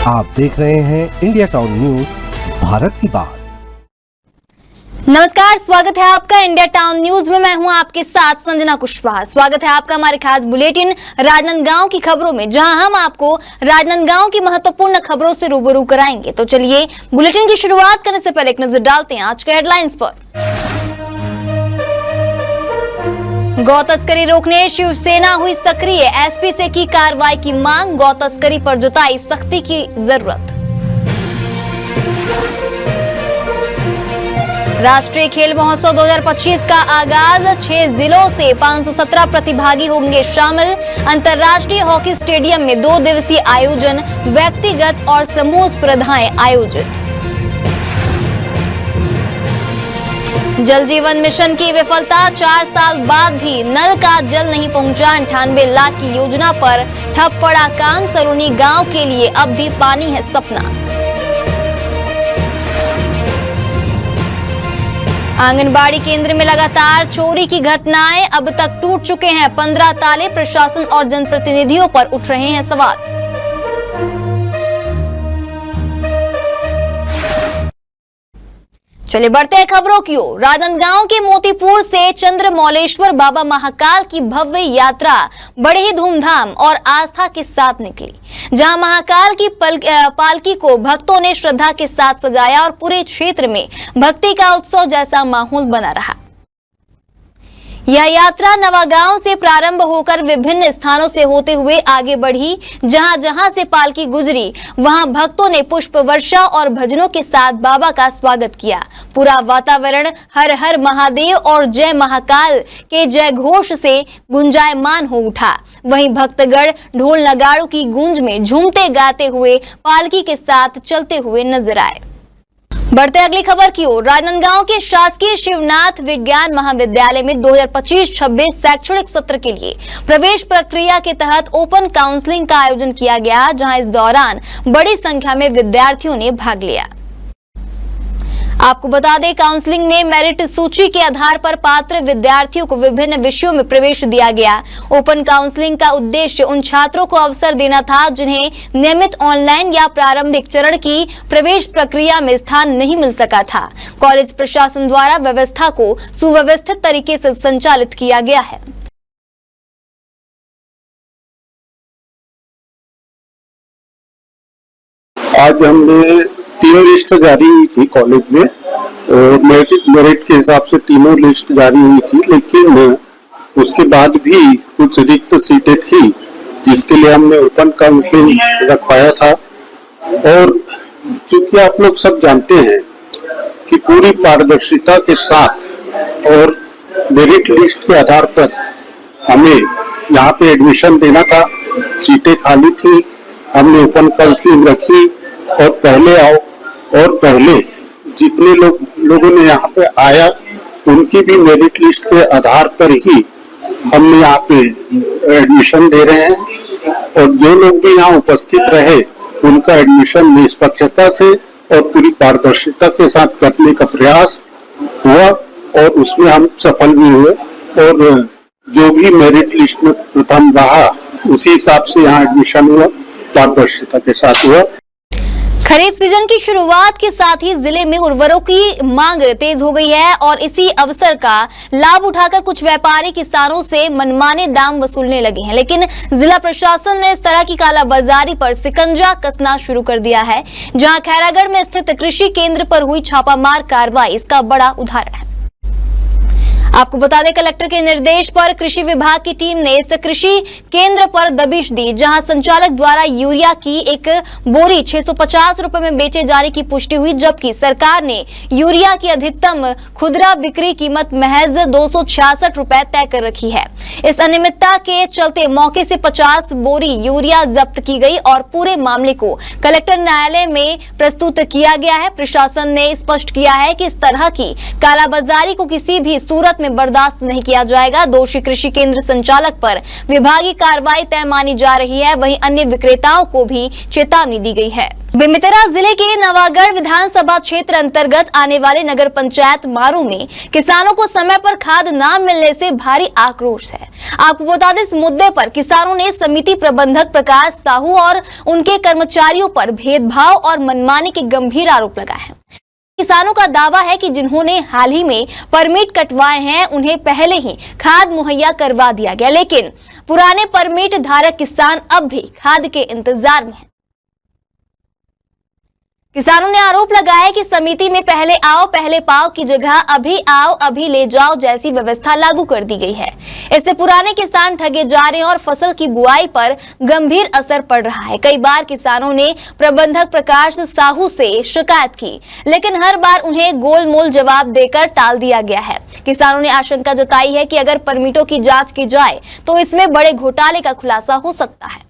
आप देख रहे हैं इंडिया टाउन न्यूज, भारत की बात। नमस्कार, स्वागत है आपका इंडिया टाउन न्यूज में। मैं हूं आपके साथ संजना कुशवाहा। स्वागत है आपका हमारे खास बुलेटिन राजनांदगांव की खबरों में, जहां हम आपको राजनांदगांव की महत्वपूर्ण खबरों से रूबरू कराएंगे। तो चलिए बुलेटिन की शुरुआत करने से पहले एक नजर डालते हैं आज के हेडलाइंस पर। गौ तस्करी रोकने शिवसेना हुई सक्रिय, एसपी से की कार्रवाई की मांग, गौ तस्करी पर जताई सख्ती की जरूरत। राष्ट्रीय खेल महोत्सव 2025 का आगाज, 6 जिलों से 517 प्रतिभागी होंगे शामिल। अंतर्राष्ट्रीय हॉकी स्टेडियम में 2 दिवसीय आयोजन, व्यक्तिगत और समूह स्पर्धाएं आयोजित। जल जीवन मिशन की विफलता, 4 साल बाद भी नल का जल नहीं पहुंचा। 98 लाख की योजना पर ठप पड़ा काम, सरूनी गांव के लिए अब भी पानी है सपना। आंगनबाड़ी केंद्र में लगातार चोरी की घटनाएं, अब तक टूट चुके हैं 15 ताले। प्रशासन और जनप्रतिनिधियों पर उठ रहे हैं सवाल। चलिए बढ़ते हैं खबरों की ओर। राजनांदगांव के मोतीपुर से चंद्रमौलेश्वर बाबा महाकाल की भव्य यात्रा बड़े ही धूमधाम और आस्था के साथ निकली, जहां महाकाल की पालकी को भक्तों ने श्रद्धा के साथ सजाया और पूरे क्षेत्र में भक्ति का उत्सव जैसा माहौल बना रहा। यह यात्रा नवागांव से प्रारंभ होकर विभिन्न स्थानों से होते हुए आगे बढ़ी। जहां जहां से पालकी गुजरी, वहां भक्तों ने पुष्प वर्षा और भजनों के साथ बाबा का स्वागत किया। पूरा वातावरण हर हर महादेव और जय महाकाल के जय घोष से गुंजायमान हो उठा। वहीं भक्तगण ढोल नगाड़ों की गूंज में झूमते गाते हुए पालकी के साथ चलते हुए नजर आए। बढ़ते अगली खबर की ओर। राजनांदगांव के शासकीय शिवनाथ विज्ञान महाविद्यालय में 2025-26 शैक्षणिक सत्र के लिए प्रवेश प्रक्रिया के तहत ओपन काउंसलिंग का आयोजन किया गया, जहां इस दौरान बड़ी संख्या में विद्यार्थियों ने भाग लिया। आपको बता दें, काउंसलिंग में मेरिट सूची के आधार पर पात्र विद्यार्थियों को विभिन्न विषयों में प्रवेश दिया गया। ओपन काउंसलिंग का उद्देश्य उन छात्रों को अवसर देना था जिन्हें नियमित ऑनलाइन या प्रारंभिक चरण की प्रवेश प्रक्रिया में स्थान नहीं मिल सका था। कॉलेज प्रशासन द्वारा व्यवस्था को सुव्यवस्थित तरीके से संचालित किया गया है। आज हमने 3 लिस्ट जारी हुई थी कॉलेज में, और मेरिट के हिसाब से तीनों लिस्ट जारी हुई थी, लेकिन उसके बाद भी कुछ रिक्त सीटें थी जिसके लिए हमने ओपन काउंसलिंग रखवाया था। और क्योंकि आप लोग सब जानते हैं कि पूरी पारदर्शिता के साथ और मेरिट लिस्ट के आधार पर हमें यहाँ पे एडमिशन देना था। सीटें खाली थी, हमने ओपन काउंसलिंग रखी और पहले आओ और पहले जितने लोगों ने यहाँ पे आया उनकी भी मेरिट लिस्ट के आधार पर ही हमने यहाँ पे एडमिशन दे रहे हैं। और जो लोग भी यहाँ उपस्थित रहे उनका एडमिशन निष्पक्षता से और पूरी पारदर्शिता के साथ करने का प्रयास हुआ और उसमें हम सफल भी हुए। और जो भी मेरिट लिस्ट में प्रथम रहा उसी हिसाब से यहाँ एडमिशन हुआ, पारदर्शिता के साथ हुआ। खरीफ सीजन की शुरुआत के साथ ही जिले में उर्वरकों की मांग तेज हो गई है और इसी अवसर का लाभ उठाकर कुछ व्यापारी किसानों से मनमाने दाम वसूलने लगे हैं। लेकिन जिला प्रशासन ने इस तरह की कालाबाजारी पर शिकंजा कसना शुरू कर दिया है। जहां खैरागढ़ में स्थित कृषि केंद्र पर हुई छापामार कार्रवाई इसका बड़ा उदाहरण है। आपको बता दें, कलेक्टर के निर्देश पर कृषि विभाग की टीम ने इस कृषि केंद्र पर दबिश दी, जहां संचालक द्वारा यूरिया की एक बोरी 650 रुपए में बेचे जाने की पुष्टि हुई, जबकि सरकार ने यूरिया की अधिकतम खुदरा बिक्री कीमत महज 266 रुपए तय कर रखी है। इस अनियमितता के चलते मौके से 50 बोरी यूरिया जब्त की गई और पूरे मामले को कलेक्टर न्यायालय में प्रस्तुत किया गया है। प्रशासन ने स्पष्ट किया है कि इस तरह की कालाबाजारी को किसी भी सूरत हालत में बर्दाश्त नहीं किया जाएगा। दोषी कृषि केंद्र संचालक पर विभागीय कार्रवाई तय मानी जा रही है। वहीं अन्य विक्रेताओं को भी चेतावनी दी गई है। बेमेतरा जिले के नवागढ़ विधानसभा क्षेत्र अंतर्गत आने वाले नगर पंचायत मारू में किसानों को समय पर खाद न मिलने से भारी आक्रोश है। आपको बता दें, इस मुद्दे पर किसानों ने समिति प्रबंधक प्रकाश साहू और उनके कर्मचारियों पर भेदभाव और मनमानी के गंभीर आरोप लगाए हैं। किसानों का दावा है कि जिन्होंने हाल ही में परमिट कटवाए हैं उन्हें पहले ही खाद मुहैया करवा दिया गया, लेकिन पुराने परमिट धारक किसान अब भी खाद के इंतजार में हैं। किसानों ने आरोप लगाया है कि समिति में पहले आओ पहले पाओ की जगह अभी आओ अभी ले जाओ जैसी व्यवस्था लागू कर दी गई है। इससे पुराने किसान ठगे जा रहे हैं और फसल की बुआई पर गंभीर असर पड़ रहा है। कई बार किसानों ने प्रबंधक प्रकाश साहू से शिकायत की, लेकिन हर बार उन्हें गोलमोल जवाब देकर टाल दिया गया है। किसानों ने आशंका जताई है कि अगर परमिटों की जांच की जाए तो इसमें बड़े घोटाले का खुलासा हो सकता है।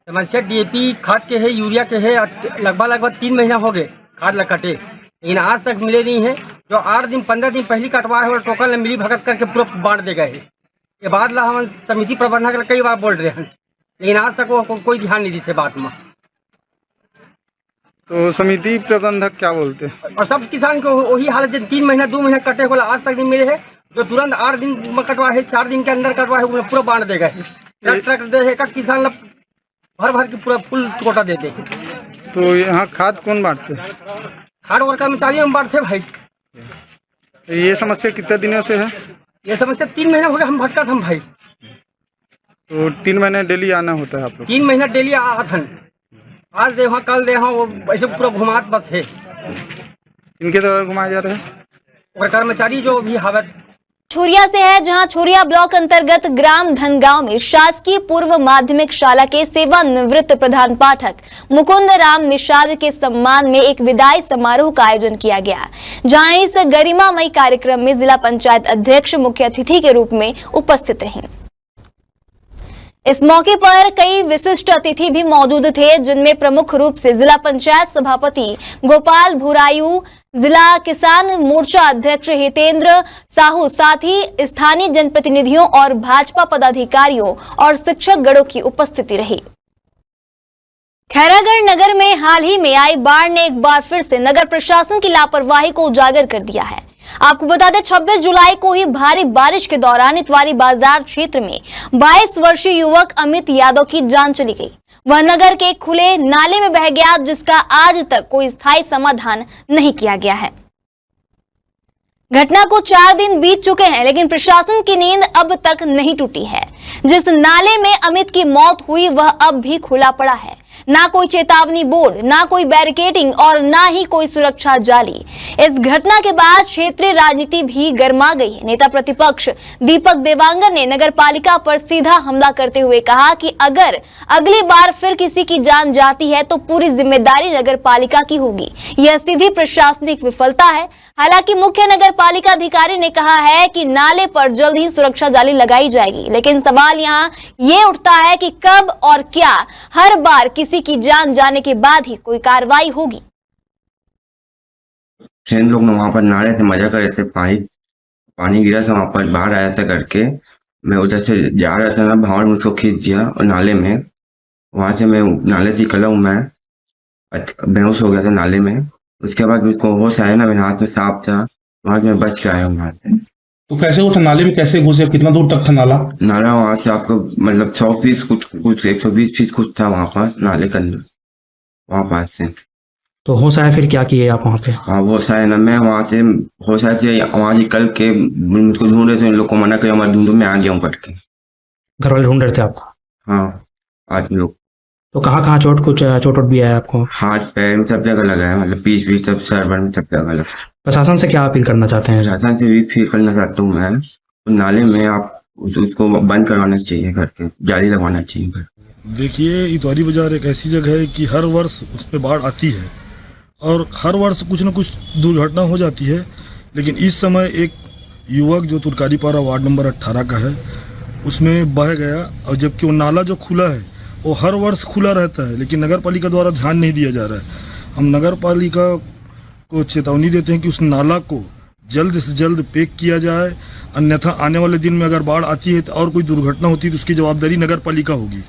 समस्या डीएपी खाद के है, यूरिया के है। लगभग 3 महीना हो गए खाद कटे, लेकिन आज तक मिले नहीं है। जो 8 दिन 15 दिन पहले कटवाए हुए टोकन मिली भगत करके पूरा बांट दे गए। ये बात ला हम समिति प्रबंधक कई बार बोल रहे हैं, लेकिन आज तक वो कोई ध्यान नहीं दी से बात में। तो समिति प्रबंधक क्या बोलते हैं? और सब किसान को वही हालत, 3 महीना 2 महीना कटे बोला आज तक नहीं मिले है। जो तुरंत 8 दिन में कटवाए है, 4 दिन के अंदर कटवाए है, पूरा बांट दे गए। ट्रक दे है, किसान भर भर के पूरा फुल कोटा देते हैं। तो यहाँ खाद कौन बांटते हैं? खाद और कर्मचारी में बांटते भाई। तो ये समस्या कितने दिनों से है? ये समस्या 3 महीना हो गया हम भटका था भाई। तो 3 महीने डेली आना होता है आप लोग? 3 महीना डेली आथन, आज दे वहाँ कल दे वहाँ, वो ऐसे पूरा घुमात बस है। इनके द्वारा घुमाया जा रहा है और कर्मचारी जो भी हावत छुरिया से है, जहां छुरिया ब्लॉक अंतर्गत ग्राम धनगांव में शासकीय पूर्व माध्यमिक शाला के सेवानिवृत्त प्रधान पाठक मुकुंद राम निषाद के सम्मान में एक विदाई समारोह का आयोजन किया गया, जहां इस गरिमामयी कार्यक्रम में जिला पंचायत अध्यक्ष मुख्य अतिथि के रूप में उपस्थित रहीं। इस मौके पर कई विशिष्ट अतिथि भी मौजूद थे, जिनमें प्रमुख रूप से जिला पंचायत सभापति गोपाल भूरायू, जिला किसान मोर्चा अध्यक्ष हितेंद्र साहू, साथ ही स्थानीय जनप्रतिनिधियों और भाजपा पदाधिकारियों और शिक्षक गणों की उपस्थिति रही। खैरागढ़ नगर में हाल ही में आई बाढ़ ने एक बार फिर से नगर प्रशासन की लापरवाही को उजागर कर दिया है। आपको बता दें, 26 जुलाई को ही भारी बारिश के दौरान इतवारी बाजार क्षेत्र में 22 वर्षीय युवक अमित यादव की जान चली गई। वह नगर के खुले नाले में बह गया, जिसका आज तक कोई स्थायी समाधान नहीं किया गया है। घटना को 4 दिन बीत चुके हैं, लेकिन प्रशासन की नींद अब तक नहीं टूटी है। जिस नाले में अमित की मौत हुई वह अब भी खुला पड़ा है। ना कोई चेतावनी बोर्ड, ना कोई बैरिकेडिंग और ना ही कोई सुरक्षा जाली। इस घटना के बाद क्षेत्रीय राजनीति भी गर्मा गई है। नेता प्रतिपक्ष दीपक देवांगन ने नगर पालिका पर सीधा हमला करते हुए कहा कि अगर अगली बार फिर किसी की जान जाती है तो पूरी जिम्मेदारी नगर पालिका की होगी। यह सीधी प्रशासनिक विफलता है। हालांकि मुख्य नगर पालिका अधिकारी ने कहा है कि नाले पर जल्द ही सुरक्षा जाली लगाई जाएगी, लेकिन सवाल यहाँ ये उठता है कि कब और क्या हर बार किसी की जान जाने के बाद ही कोई कार्रवाई होगी। लोग वहां पर नाले से मजा कर रहे थे, पानी गिरा था वहां पर, बाहर आया था करके मैं उधर से जा रहा था ना, भावर मुझको खींच दिया और नाले में, वहां से मैं नाले से निकला हूँ, मैं बेहोश हो गया था नाले में। उसके बाद मुझको होश आया ना, मेरे हाथ में सांप था, वहां से मैं बच के आया हूँ वहां से। तो कैसे वो था नाले में, कैसे घुसे, कितना दूर तक था नाला? नाला वहां से आपको मतलब 100 फीट कुछ 120 फीट कुछ था वहां पर नाले के अंदर, वहां पास से। तो होश आया फिर क्या किए आप वहाँ पे? हाँ होश आया ना, मैं वहां से होश आया थे, वहां निकल के मुझको ढूंढ रहे थे, इन लोग को मना किया, मैं ढूंढो में आ गया हूँ पट के। घर वाले ढूंढ रहे थे आपको? हाँ आदमी लोग। तो कहाँ कहाँ चोट भी आया आपको? हाथ पैर में सब जगह लगा है, मतलब पीठ भी सब सर्वर में सब जगह लगा। प्रशासन से क्या अपील करना चाहते हैं? प्रशासन से भी फील करना चाहता हूँ मैं, तो नाले में आप उसको बंद करवाना चाहिए, करके जाली लगवाना चाहिए। देखिए, इतवारी बाजार एक ऐसी जगह है कि हर वर्ष उस पर बाढ़ आती है और हर वर्ष कुछ न कुछ दुर्घटना हो जाती है। लेकिन इस समय एक युवक जो तुर्कारीपारा वार्ड नंबर 18 का है उसमें बह गया, और जबकि वो नाला जो खुला है वो हर वर्ष खुला रहता है, लेकिन नगर पालिका द्वारा ध्यान नहीं दिया जा रहा है। हम नगर पालिका को चेतावनी देते हैं कि उस नाला को जल्द से जल्द पैक किया जाए, अन्यथा आने वाले दिन में अगर बाढ़ आती है तो और कोई दुर्घटना होती है तो उसकी जवाबदारी नगर पालिका होगी।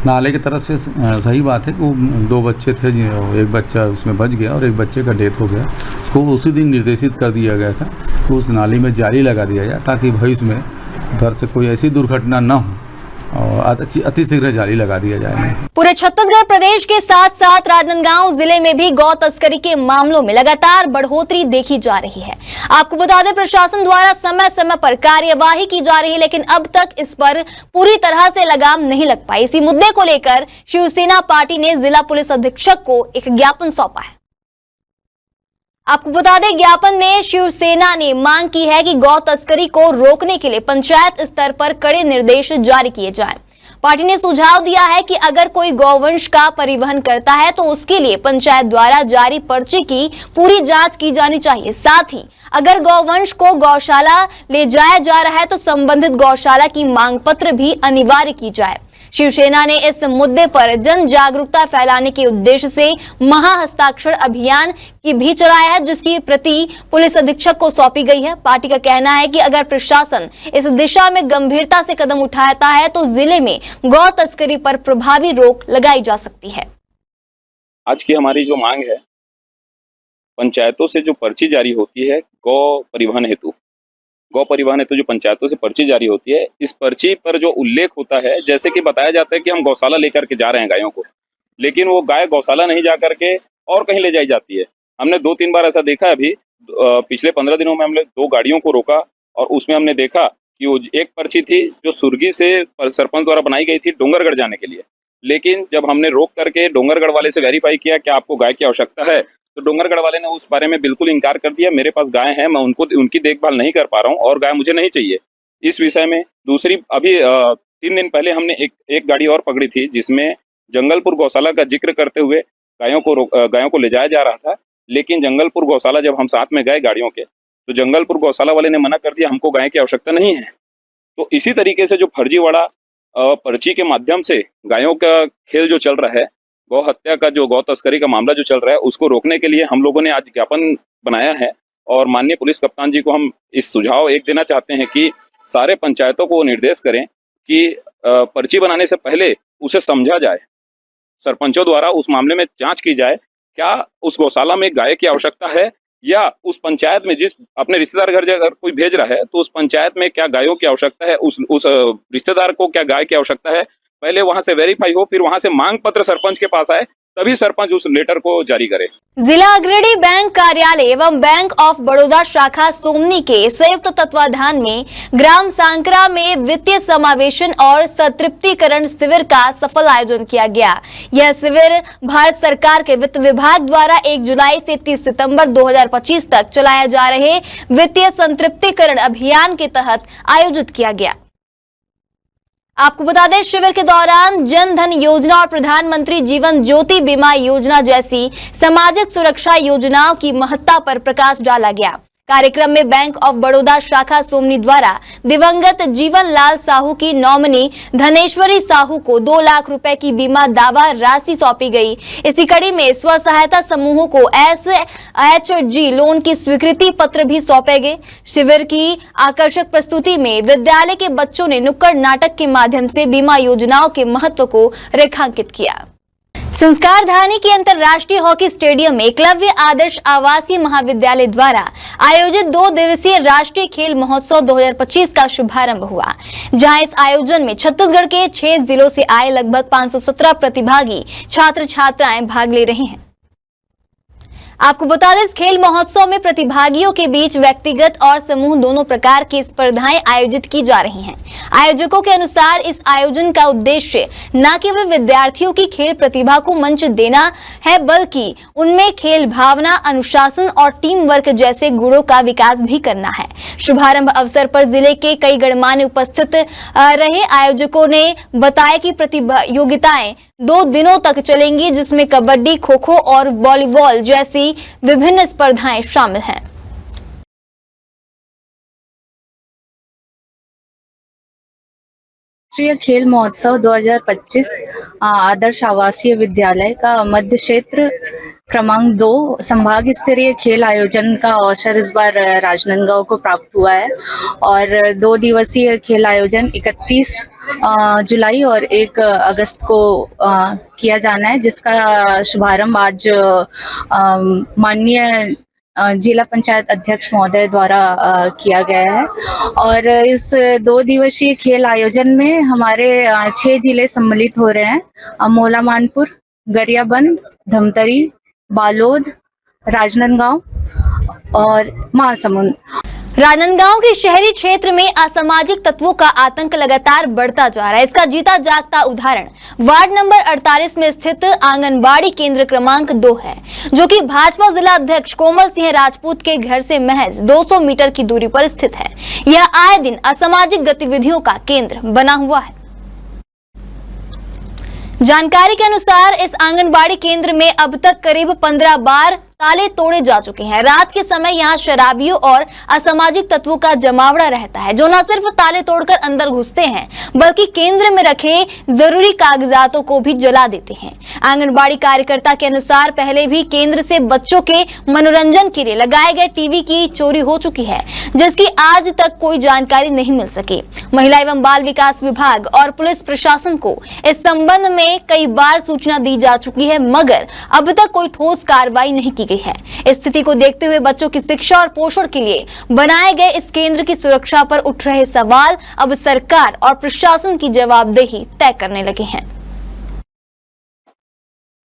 नाले की तरफ से सही बात है कि वो 2 बच्चे थे, एक बच्चा उसमें बच गया और एक बच्चे का डेथ हो गया। उसको उसी दिन निर्देशित कर दिया गया था कि उस नाली में जाली लगा दिया जाए ताकि भविष्य में उधर से कोई ऐसी दुर्घटना न हो और अतिशीघ्र जाली लगा दिया जाए। पूरे छत्तीसगढ़ प्रदेश के साथ साथ राजनांदगांव जिले में भी गौ तस्करी के मामलों में लगातार बढ़ोतरी देखी जा रही है। आपको बता दें, प्रशासन द्वारा समय समय पर कार्यवाही की जा रही है, लेकिन अब तक इस पर पूरी तरह से लगाम नहीं लग पाई। इसी मुद्दे को लेकर शिवसेना पार्टी ने जिला पुलिस अधीक्षक को एक ज्ञापन सौंपा है। आपको बता दें, ज्ञापन में शिवसेना ने मांग की है कि गौ तस्करी को रोकने के लिए पंचायत स्तर पर कड़े निर्देश जारी किए जाएं। पार्टी ने सुझाव दिया है कि अगर कोई गौवंश का परिवहन करता है तो उसके लिए पंचायत द्वारा जारी पर्ची की पूरी जांच की जानी चाहिए। साथ ही अगर गौवंश को गौशाला ले जाया जा रहा है तो संबंधित गौशाला की मांग पत्र भी अनिवार्य की जाए। शिवसेना ने इस मुद्दे पर जन जागरूकता फैलाने के उद्देश्य से महाहस्ताक्षर अभियान की भी चलाया है, जिसकी प्रति पुलिस अधीक्षक को सौंपी गई है। पार्टी का कहना है कि अगर प्रशासन इस दिशा में गंभीरता से कदम उठाता है तो जिले में गौ तस्करी पर प्रभावी रोक लगाई जा सकती है। आज की हमारी जो मांग है, पंचायतों से जो पर्ची जारी होती है गौ परिवहन हेतु जो पंचायतों से पर्ची जारी होती है, इस पर्ची पर जो उल्लेख होता है, जैसे कि बताया जाता है कि हम गौशाला लेकर के जा रहे हैं गायों को, लेकिन वो गाय गौशाला नहीं जा करके और कहीं ले जाई जाती है। हमने 2-3 बार ऐसा देखा है। अभी पिछले 15 दिनों में हमने 2 गाड़ियों को रोका और उसमें हमने देखा कि वो एक पर्ची थी जो सुरगी से सरपंच द्वारा बनाई गई थी डोंगरगढ़ जाने के लिए, लेकिन जब हमने रोक करके डोंगरगढ़ वाले से वेरीफाई किया कि आपको गाय की आवश्यकता है, तो डोंगरगढ़ वाले ने उस बारे में बिल्कुल इनकार कर दिया। मेरे पास गाय हैं, मैं उनकी देखभाल नहीं कर पा रहा हूं और गाय मुझे नहीं चाहिए। इस विषय में दूसरी अभी 3 दिन पहले हमने एक गाड़ी और पकड़ी थी जिसमें जंगलपुर गौशाला का जिक्र करते हुए गायों को ले जाया जा रहा था, लेकिन जंगलपुर गौशाला जब हम साथ में गए गाड़ियों के, तो जंगलपुर गौशाला वाले ने मना कर दिया, हमको गाय की आवश्यकता नहीं है। तो इसी तरीके से जो फर्जीवाड़ा पर्ची के माध्यम से गायों का खेल जो चल रहा है, गौ हत्या का जो गौ तस्करी का मामला जो चल रहा है, उसको रोकने के लिए हम लोगों ने आज ज्ञापन बनाया है और माननीय पुलिस कप्तान जी को हम इस सुझाव एक देना चाहते हैं कि सारे पंचायतों को निर्देश करें कि पर्ची बनाने से पहले उसे समझा जाए, सरपंचों द्वारा उस मामले में जांच की जाए, क्या उस गौशाला में गाय की आवश्यकता है या उस पंचायत में जिस अपने रिश्तेदार घर अगर कोई भेज रहा है तो उस पंचायत में क्या गायों की आवश्यकता है, उस रिश्तेदार को क्या गाय की आवश्यकता है, पहले वहां से वेरीफाई हो, फिर वहां से मांग पत्र सरपंच के पास आए, तभी सरपंच उस लेटर को जारी करे। जिला अग्रणी बैंक कार्यालय एवं बैंक ऑफ बड़ौदा शाखा सोमनी के संयुक्त तत्वाधान में ग्राम सांकरा में वित्तीय समावेशन और संतृप्तिकरण शिविर का सफल आयोजन किया गया। यह शिविर भारत सरकार के वित्त विभाग द्वारा 1 जुलाई से 30 सितंबर 2025 तक चलाए जा रहे वित्तीय संतृप्तिकरण अभियान के तहत आयोजित किया गया। आपको बता दें, शिविर के दौरान जन धन योजना और प्रधानमंत्री जीवन ज्योति बीमा योजना जैसी सामाजिक सुरक्षा योजनाओं की महत्ता पर प्रकाश डाला गया। कार्यक्रम में बैंक ऑफ बड़ौदा शाखा सोमनी द्वारा दिवंगत जीवन लाल साहू की नॉमिनी धनेश्वरी साहू को 2 लाख रुपए की बीमा दावा राशि सौंपी गई। इसी कड़ी में स्व सहायता समूहों को SHG लोन की स्वीकृति पत्र भी सौंपे गए। शिविर की आकर्षक प्रस्तुति में विद्यालय के बच्चों ने नुक्कड़ नाटक के माध्यम से बीमा योजनाओं के महत्व को रेखांकित किया। संस्कारधानी के अंतर्राष्ट्रीय हॉकी स्टेडियम में एकलव्य आदर्श आवासीय महाविद्यालय द्वारा आयोजित 2 दिवसीय राष्ट्रीय खेल महोत्सव 2025 का शुभारंभ हुआ, जहां इस आयोजन में छत्तीसगढ़ के 6 जिलों से आए लगभग 517 प्रतिभागी छात्र छात्राएं भाग ले रहे हैं। आपको बता दें, इस खेल महोत्सव में प्रतिभागियों के बीच व्यक्तिगत और समूह दोनों प्रकार की स्पर्धाएं आयोजित की जा रही हैं। आयोजकों के अनुसार इस आयोजन का उद्देश्य न केवल विद्यार्थियों की खेल प्रतिभा को मंच देना है, बल्कि उनमें खेल भावना, अनुशासन और टीम वर्क जैसे गुणों का विकास भी करना है। शुभारंभ अवसर पर जिले के कई गणमान्य उपस्थित रहे। आयोजकों ने बताया कि प्रतियोगिताएं 2 दिनों तक चलेंगी, जिसमें कबड्डी, खो खो और वॉलीबॉल जैसी विभिन्न स्पर्धाएं शामिल हैं। राष्ट्रीय खेल महोत्सव 2025 आदर्श आवासीय विद्यालय का मध्य क्षेत्र क्रमांक 2 संभाग स्तरीय खेल आयोजन का अवसर इस बार राजनांदगांव को प्राप्त हुआ है और 2 दिवसीय खेल आयोजन 31 जुलाई और 1 अगस्त को किया जाना है, जिसका शुभारंभ आज माननीय जिला पंचायत अध्यक्ष महोदय द्वारा किया गया है। और इस 2 दिवसीय खेल आयोजन में हमारे 6 जिले सम्मिलित हो रहे हैं: अमोला, मानपुर, गरियाबंद, धमतरी, बालोद, राजनांदगांव और महासमुंद। राजनांदगांव के शहरी क्षेत्र में असामाजिक तत्वों का आतंक लगातार बढ़ता जा रहा है। इसका जीता जागता उदाहरण वार्ड नंबर 48 में स्थित आंगनबाड़ी केंद्र क्रमांक 2 है, जो कि भाजपा जिला अध्यक्ष कोमल सिंह राजपूत के घर से महज 200 मीटर की दूरी पर स्थित है। यह आए दिन असामाजिक गतिविधियों का केंद्र बना हुआ है। जानकारी के अनुसार इस आंगनबाड़ी केंद्र में अब तक करीब 15 बार ताले तोड़े जा चुके हैं। रात के समय यहां शराबियों और असामाजिक तत्वों का जमावड़ा रहता है, जो न सिर्फ ताले तोड़कर अंदर घुसते हैं बल्कि केंद्र में रखे जरूरी कागजातों को भी जला देते हैं। आंगनबाड़ी कार्यकर्ता के अनुसार पहले भी केंद्र से बच्चों के मनोरंजन के लिए लगाए गए टीवी की चोरी हो चुकी है, जिसकी आज तक कोई जानकारी नहीं मिल सकी। महिला एवं बाल विकास विभाग और पुलिस प्रशासन को इस संबंध में कई बार सूचना दी जा चुकी है, मगर अब तक कोई ठोस कार्रवाई नहीं की गई है। इस स्थिति को देखते हुए बच्चों की शिक्षा और पोषण के लिए बनाए गए इस केंद्र की सुरक्षा पर उठ रहे सवाल अब सरकार और प्रशासन की जवाबदेही तय करने लगे हैं।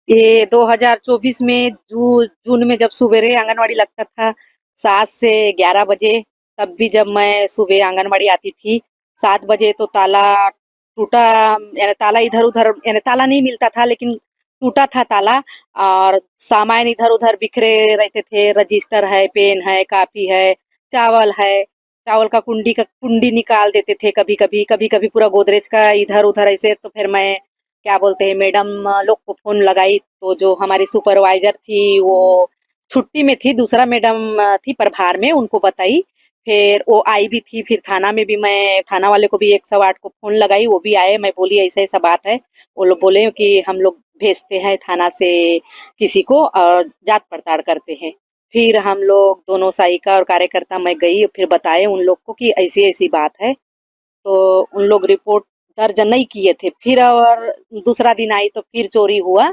ये 2024 में जून में जब सुबेरे आंगनवाड़ी लगता था 7 से 11 बजे, तब भी जब मैं सुबह आंगनवाड़ी आती थी 7 बजे तो ताला टूटा, यानी ताला इधर उधर, यानी ताला नहीं मिलता था लेकिन टूटा था ताला, और सामान इधर उधर बिखरे रहते थे। रजिस्टर है, पेन है, कापी है, चावल है, चावल का कुंडी निकाल देते थे कभी कभी पूरा गोदरेज का इधर उधर ऐसे। तो फिर मैं क्या बोलते हैं मैडम लोग को फोन लगाई, तो जो हमारी सुपरवाइजर थी वो छुट्टी में थी, दूसरा मैडम थी प्रभार में, उनको बताई। फिर वो आई भी थी, फिर थाना में भी मैं थाना वाले को भी 108 को फोन लगाई, वो भी आए। मैं बोली ऐसा ऐसा बात है, वो लोग बोले कि हम लोग भेजते हैं थाना से किसी को और जांच पड़ताल करते हैं। फिर हम लोग दोनों सहायिका और कार्यकर्ता मैं गई, फिर बताए उन लोग को कि ऐसी ऐसी बात है, तो उन लोग रिपोर्ट दर्ज नहीं किए थे। फिर और दूसरा दिन आई तो फिर चोरी हुआ।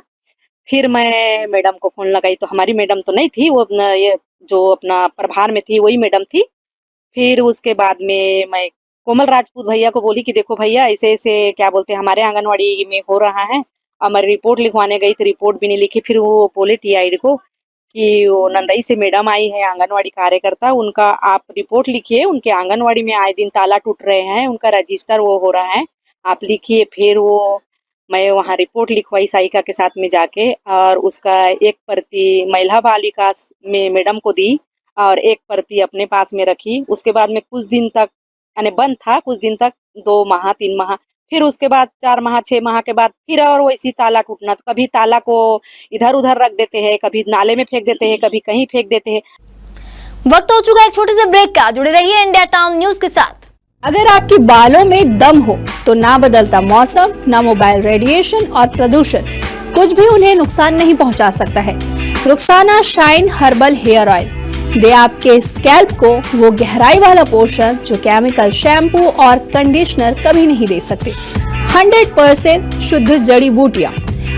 फिर मैं मैडम को फोन लगाई, तो हमारी मैडम तो नहीं थी, वो ये जो अपना प्रभार में थी वही मैडम थी। फिर उसके बाद में मैं कोमल राजपूत भैया को बोली कि देखो भैया ऐसे ऐसे क्या बोलते हैं हमारे आंगनवाड़ी में हो रहा है। हमारी रिपोर्ट लिखवाने गई तो रिपोर्ट भी नहीं लिखी। फिर वो बोले टीआईडी को कि वो नंदई से मैडम आई है आंगनवाड़ी कार्यकर्ता, उनका आप रिपोर्ट लिखिए, उनके आंगनवाड़ी में आए दिन ताला टूट रहे हैं, उनका रजिस्टर वो हो रहा है, आप लिखिए। फिर वो मैं वहाँ रिपोर्ट लिखवाई सहायिका के साथ में जाके, और उसका एक प्रति महिला बाल विकास में मैडम को दी और एक प्रति अपने पास में रखी। उसके बाद में कुछ दिन तक यानी बंद था, कुछ दिन तक 2 माह 3 माह, फिर उसके बाद 4 माह 6 माह के बाद फिर और वैसी ताला टूटना। तो कभी ताला को इधर उधर रख देते हैं, कभी नाले में फेंक देते हैं, कभी कहीं फेंक देते हैं। वक्त हो चुका है एक छोटे से ब्रेक का। जुड़े रहिए इंडिया टाउन न्यूज के साथ। अगर आपके बालों में दम हो तो ना बदलता मौसम, ना मोबाइल रेडिएशन और प्रदूषण, कुछ भी उन्हें नुकसान नहीं पहुंचा सकता है। Rukhsana shine herbal hair oil दे आपके स्कैल्प को वो गहराई वाला पोषण जो केमिकल शैम्पू और कंडीशनर कभी नहीं दे सकते। 100% शुद्ध जड़ी बूटियां,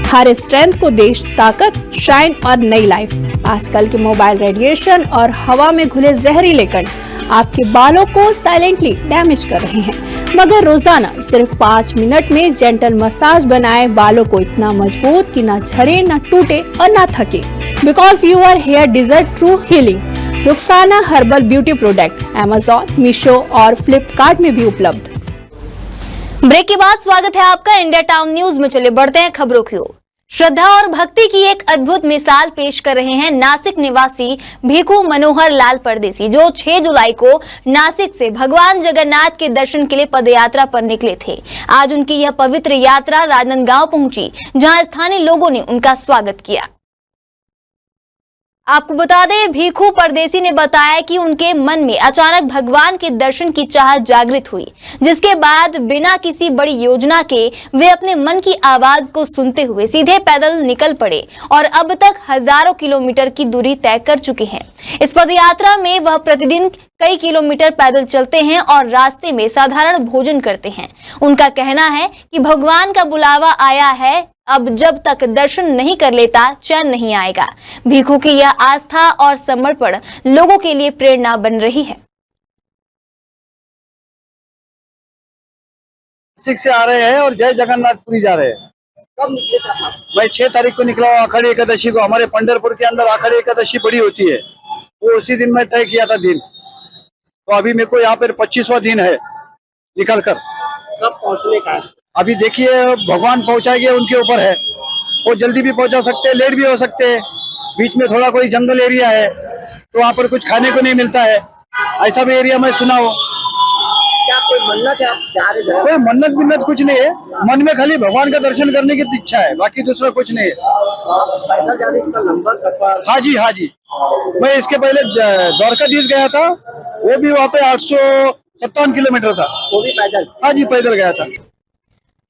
हर स्ट्रेंथ को दे ताकत, शाइन और नई लाइफ। आजकल के मोबाइल रेडिएशन और हवा में घुले जहरीले कण आपके बालों को साइलेंटली डैमेज कर रहे हैं, मगर रोजाना सिर्फ 5 मिनट में जेंटल मसाज बनाए बालों को इतना मजबूत कि ना झड़े, ना टूटे और ना थके। Because your hair deserve true healing. Rukhsana herbal beauty product Amazon, Meesho और फ्लिपकार्ट में भी उपलब्ध। ब्रेक के बाद स्वागत है आपका इंडिया टाउन न्यूज में। चले बढ़ते हैं खबरों की ओर। श्रद्धा और भक्ति की एक अद्भुत मिसाल पेश कर रहे हैं नासिक निवासी भिखू मनोहर लाल परदेसी, जो 6 जुलाई को नासिक से भगवान जगन्नाथ के दर्शन के लिए पदयात्रा पर निकले थे। आज उनकी यह पवित्र यात्रा राजनांदगांव पहुंची, जहां स्थानीय लोगों ने उनका स्वागत किया। आपको बता दें, भीखू परदेसी ने बताया कि उनके मन में अचानक भगवान के दर्शन की चाहत जागृत हुई, जिसके बाद बिना किसी बड़ी योजना के वे अपने मन की आवाज को सुनते हुए सीधे पैदल निकल पड़े और अब तक हजारों किलोमीटर की दूरी तय कर चुके हैं। इस पदयात्रा में वह प्रतिदिन कई किलोमीटर पैदल चलते हैं और रास्ते में साधारण भोजन करते हैं। उनका कहना है कि भगवान का बुलावा आया है, अब जब तक दर्शन नहीं कर लेता चैन नहीं आएगा। भीखू की यह आस्था और समर्पण लोगों के लिए प्रेरणा बन रही है। से आ रहे हैं और जय जगन्नाथपुरी जा रहे हैं। कब निकले था? भाई 6 तारीख को निकला। आषाढ़ी एकादशी को हमारे पंढरपुर के अंदर आषाढ़ी एकादशी बड़ी होती है, वो उसी दिन मैं तय किया था दिन। तो अभी मेरे को यहाँ पर 25वां दिन है निकल कर। कब पहुँचने का? अभी देखिए भगवान पहुंचाएंगे, उनके ऊपर है। वो जल्दी भी पहुंचा सकते हैं, लेट भी हो सकते हैं। बीच में थोड़ा कोई जंगल एरिया है तो वहाँ पर कुछ खाने को नहीं मिलता है, ऐसा भी एरिया मैं सुना हो। क्या कोई मन्नत है आप जा रहे हैं? कोई मन्नत बिन्नत कुछ नहीं है, मन में खाली भगवान का दर्शन करने की इच्छा है, बाकी दूसरा कुछ नहीं है। पैदल जाने का लंबा सफर? हाँ जी हाँ जी। मैं इसके पहले द्वारकाधीश गया था, वो भी वहाँ पे 857 किलोमीटर था, वो भी पैदल? हाँ जी पैदल गया था।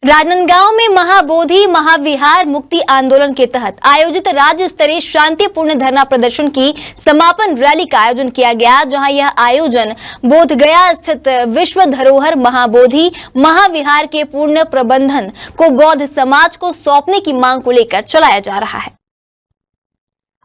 राजनांदगांव में महाबोधि महाविहार मुक्ति आंदोलन के तहत आयोजित राज्य स्तरीय शांतिपूर्ण धरना प्रदर्शन की समापन रैली का आयोजन किया गया, जहां यह आयोजन बोधगया स्थित विश्व धरोहर महाबोधि महाविहार के पूर्ण प्रबंधन को बौद्ध समाज को सौंपने की मांग को लेकर चलाया जा रहा है।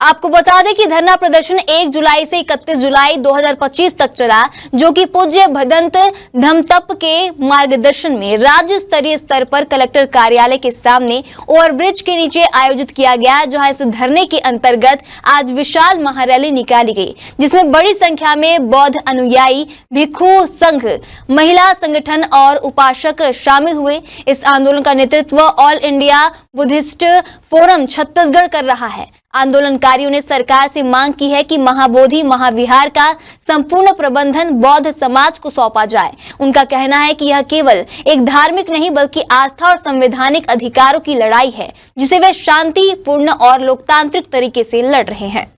आपको बता दें कि धरना प्रदर्शन 1 जुलाई से 31 जुलाई 2025 तक चला, जो कि पूज्य भदंत धमतप के मार्गदर्शन में राज्य स्तरीय स्तर पर कलेक्टर कार्यालय के सामने ओवरब्रिज के नीचे आयोजित किया गया, जहां इस धरने के अंतर्गत आज विशाल महारैली निकाली गई, जिसमें बड़ी संख्या में बौद्ध अनुयायी, भिक्षु संघ, महिला संगठन और उपासक शामिल हुए। इस आंदोलन का नेतृत्व all India Buddhist forum Chhattisgarh कर रहा है। आंदोलनकारियों ने सरकार से मांग की है कि महाबोधि महाविहार का संपूर्ण प्रबंधन बौद्ध समाज को सौंपा जाए। उनका कहना है कि यह केवल एक धार्मिक नहीं बल्कि आस्था और संवैधानिक अधिकारों की लड़ाई है, जिसे वे शांतिपूर्ण और लोकतांत्रिक तरीके से लड़ रहे हैं।